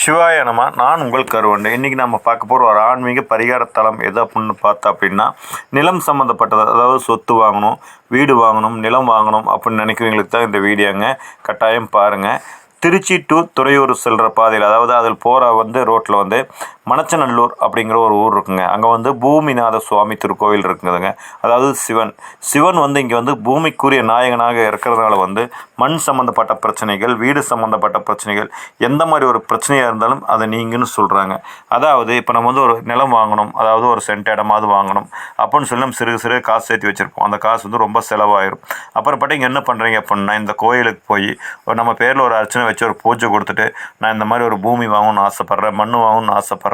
சிவாய நம. நான் உங்கள் கருவண்டு. இன்றைக்கி நம்ம பார்க்க போகிற ஒரு ஆன்மீக பரிகார தலம் எது அப்படின்னு பார்த்தா அப்படின்னா, நிலம் சம்மந்தப்பட்டது. அதாவது சொத்து வாங்கணும், வீடு வாங்கணும், நிலம் வாங்கணும் அப்படின்னு நினைக்கிறவங்களுக்கு தான் இந்த வீடியோங்க. கட்டாயம் பாருங்கள். திருச்சி டு துறையூர் செல்கிற பாதையில், அதாவது அதில் போகிற ரோட்டில் மணச்சநல்லூர் அப்படிங்கிற ஒரு ஊர் இருக்குங்க. அங்கே பூமிநாத சுவாமி திருக்கோவில் இருக்குதுங்க. அதாவது சிவன் இங்கே பூமிக்குரிய நாயகனாக இருக்கிறதுனால மண் சம்மந்தப்பட்ட பிரச்சனைகள், வீடு சம்மந்தப்பட்ட பிரச்சனைகள், எந்த மாதிரி ஒரு பிரச்சனையாக இருந்தாலும் அதை நீங்கன்னு சொல்கிறாங்க. அதாவது இப்போ நம்ம ஒரு நிலம் வாங்கணும், அதாவது ஒரு சென்ட் இடமாவது வாங்கணும் அப்படின்னு சொல்லி நம்ம சிறு காசு சேர்த்து வச்சுருப்போம். அந்த காசு ரொம்ப செலவாயிரும். அப்புறப்பட்டு இங்கே என்ன பண்ணுறீங்க அப்படின்னா, இந்த கோயிலுக்கு போய் நம்ம பேரில் ஒரு அர்ச்சனை வச்சு ஒரு பூஜை கொடுத்துட்டு, நான் இந்த மாதிரி ஒரு பூமி வாங்கணும்னு ஆசைப்பட்றேன், மண் வாங்கணும்னு ஆசைப்பட்றேன்,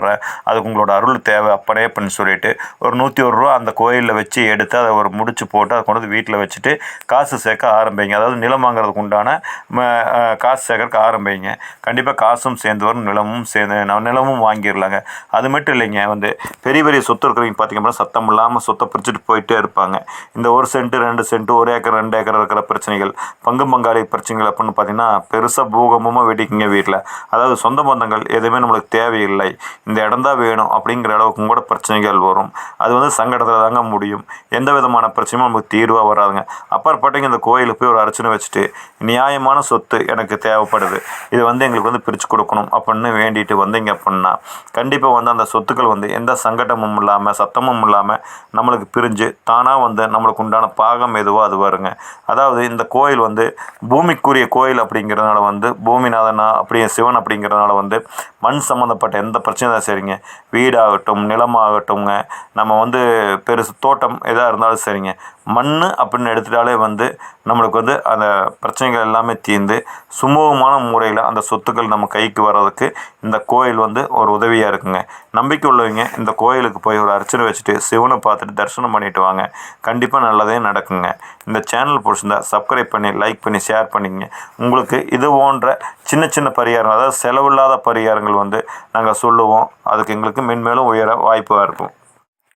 அதுக்கு உங்களோட அருள் தேவை அப்பனே அப்படின்னு சொல்லிட்டு ஒரு 101 ரூபா அந்த கோயிலில் வச்சு எடுத்து அதை ஒரு முடிச்சு போட்டு அதை கொண்டு வந்து வீட்டில் வச்சுட்டு காசு சேர்க்க ஆரம்பிங்க. அதாவது நிலம் வாங்குறதுக்கு உண்டான காசு சேர்க்கறதுக்கு ஆரம்பிங்க. கண்டிப்பாக காசும் சேர்ந்து வரும், நிலமும் வாங்கிடலாங்க. அது மட்டும் இல்லைங்க, பெரிய பெரிய சொத்து இருக்கிறவங்க பார்த்திங்கன்னா சத்தம் இல்லாமல் சொத்தை பிரிச்சுட்டு போயிட்டே இருப்பாங்க. இந்த 1 சென்ட் 2 சென்ட் 1 ஏக்கர் 2 ஏக்கர் இருக்கிற பிரச்சனைகள், பங்காளி பிரச்சனைகள் அப்படின்னு பார்த்தீங்கன்னா பெருசாக பூகம்பமாக வெடிக்குங்க வீட்டில். அதாவது சொந்த பந்தங்கள் எதுவுமே நம்மளுக்கு தேவையில்லை, இந்த இடம் தான் வேணும் அப்படிங்கிற அளவுக்கும் கூட பிரச்சனைகள் வரும். அது சங்கடத்தில் தாங்க முடியும். எந்த விதமான பிரச்சனையும் நமக்கு தீர்வாக வராதுங்க. அப்பாற்பட்டவங்க இந்த கோயிலுக்கு போய் ஒரு அர்ச்சனை வச்சுட்டு, நியாயமான சொத்து எனக்கு தேவைப்படுது, இது எங்களுக்கு பிரித்து கொடுக்கணும் அப்படின்னு வேண்டிட்டு வந்தீங்க அப்படின்னா, கண்டிப்பாக அந்த சொத்துக்கள் எந்த சங்கடமும் இல்லாமல் சத்தமும் இல்லாமல் நம்மளுக்கு பிரிஞ்சு தானாக நம்மளுக்கு உண்டான பாகம் எதுவோ அது வருங்க. அதாவது இந்த கோயில் பூமிக்குரிய கோயில் அப்படிங்கிறதுனால பூமிநாதனா அப்படியே சிவன் அப்படிங்கிறதுனால மண் சம்மந்தப்பட்ட எந்த பிரச்சனையும் தான் சரிங்க, வீடாகட்டும் நிலமாகட்டும்ங்க, நம்ம பெருசு தோட்டம் எதாக இருந்தாலும் சரிங்க, மண் அப்படின்னு எடுத்துட்டாலே நம்மளுக்கு அந்த பிரச்சனைகள் எல்லாமே தீர்ந்து சுமூகமான முறையில் அந்த சொத்துக்கள் நம்ம கைக்கு வர்றதுக்கு இந்த கோயில் ஒரு உதவியாக இருக்குங்க. நம்பிக்கை உள்ளவங்க இந்த கோயிலுக்கு போய் ஒரு அர்ச்சனை வச்சுட்டு சிவனை பார்த்துட்டு தரிசனம் பண்ணிட்டு வாங்க. கண்டிப்பாக நல்லதே நடக்குங்க. இந்த சேனல் பிடிச்சிருந்தா சப்ஸ்கிரைப் பண்ணி, லைக் பண்ணி, ஷேர் பண்ணிக்கங்க. உங்களுக்கு இது போன்ற சின்ன பரிகாரம், அதாவது செலவில்லாத பரிகாரங்கள் நாங்கள் சொல்லுவோம். அதுக்கு எங்களுக்கு மென்மேலும் உயர வாய்ப்பாக இருக்கும்.